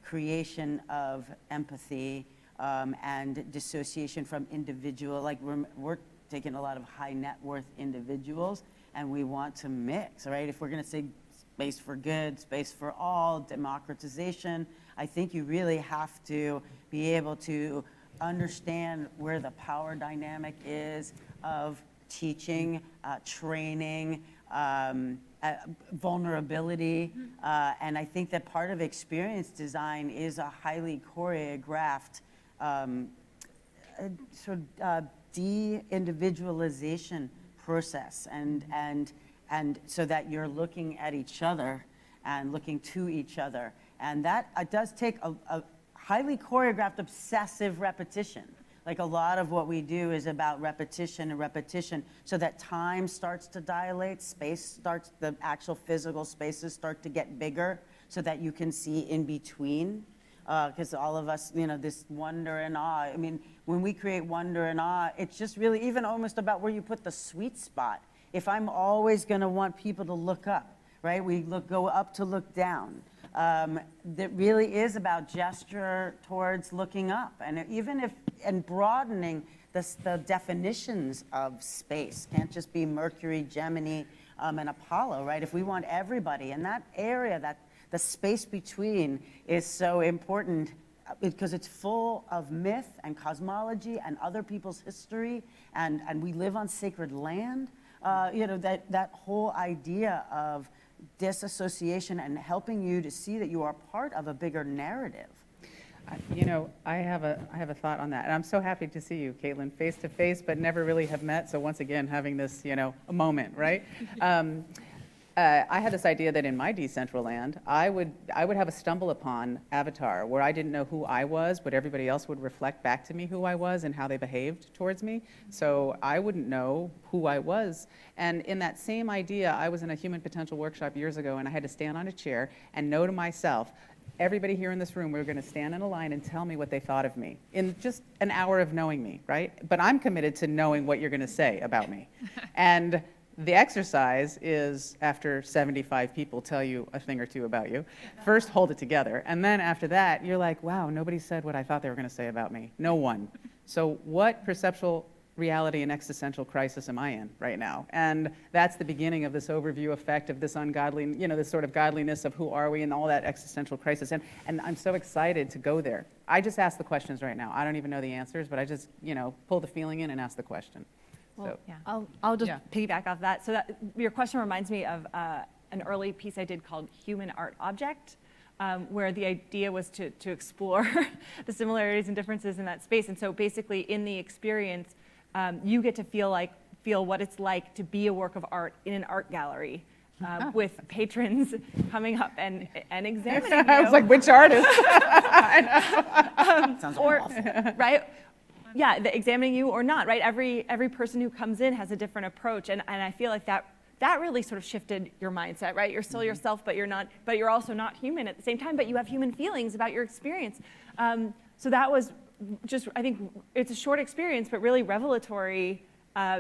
creation of empathy and dissociation from individual, like we're taking a lot of high net worth individuals, and we want to mix, right? If we're gonna say space for good, space for all, democratization, I think you really have to be able to understand where the power dynamic is of teaching, training, vulnerability, and I think that part of experience design is a highly choreographed sort of de-individualization process, and so that you're looking at each other and looking to each other, and that does take a highly choreographed, obsessive repetition. Like a lot of what we do is about repetition and repetition, so that time starts to dilate, the actual physical spaces start to get bigger, so that you can see in between. because all of us, this wonder and awe. I mean, when we create wonder and awe, it's just really even almost about where you put the sweet spot. If I'm always going to want people to look up, right? We go up to look down. That really is about gesture towards looking up, and broadening the definitions of space. Can't just be Mercury, Gemini, and Apollo, right? If we want everybody in that area, that the space between is so important because it's full of myth and cosmology and other people's history, and we live on sacred land. That whole idea of disassociation and helping you to see that you are part of a bigger narrative. I have a thought on that, and I'm so happy to see you, Caitlin, face to face, but never really have met. So once again, having this, a moment, right? I had this idea that in my Decentraland, I would have a stumble upon avatar where I didn't know who I was, but everybody else would reflect back to me who I was and how they behaved towards me. So I wouldn't know who I was. And in that same idea, I was in a human potential workshop years ago, and I had to stand on a chair and know to myself, everybody here in this room, we were going to stand in a line and tell me what they thought of me in just an hour of knowing me, right? But I'm committed to knowing what you're going to say about me. And the exercise is, after 75 people tell you a thing or two about you, first hold it together, and then after that, you're like, wow, nobody said what I thought they were going to say about me. No one. So what perceptual reality and existential crisis am I in right now? And that's the beginning of this overview effect of this ungodly, this sort of godliness of who are we and all that existential crisis. And I'm so excited to go there. I just ask the questions right now. I don't even know the answers, but I just, pull the feeling in and ask the question. Well, So. I'll just piggyback off that. So that your question reminds me of an early piece I did called Human Art Object, where the idea was to explore the similarities and differences in that space. And so basically in the experience, you get to feel what it's like to be a work of art in an art gallery with patrons coming up and examining you. I was like, which artist? Sounds awful. Right? Yeah, examining you or not, right? Every person who comes in has a different approach, and I feel like that really sort of shifted your mindset, right? You're still yourself, but you're also not human at the same time, but you have human feelings about your experience. So that was just, I think it's a short experience, but really revelatory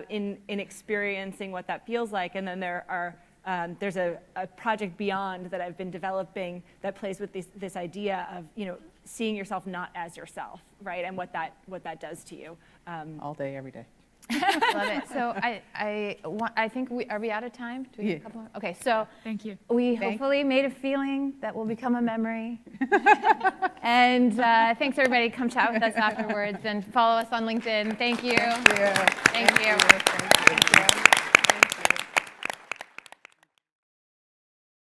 in experiencing what that feels like. And then there's a project beyond that I've been developing that plays with this idea of seeing yourself not as yourself, right? And what that does to you. All day, every day. Love it. So I think are we out of time? Do we have a couple more? Okay, so Thank you. we hopefully made a feeling that will become a memory. And thanks everybody. Come chat with us afterwards and follow us on LinkedIn. Thank you. Yeah. Thank you.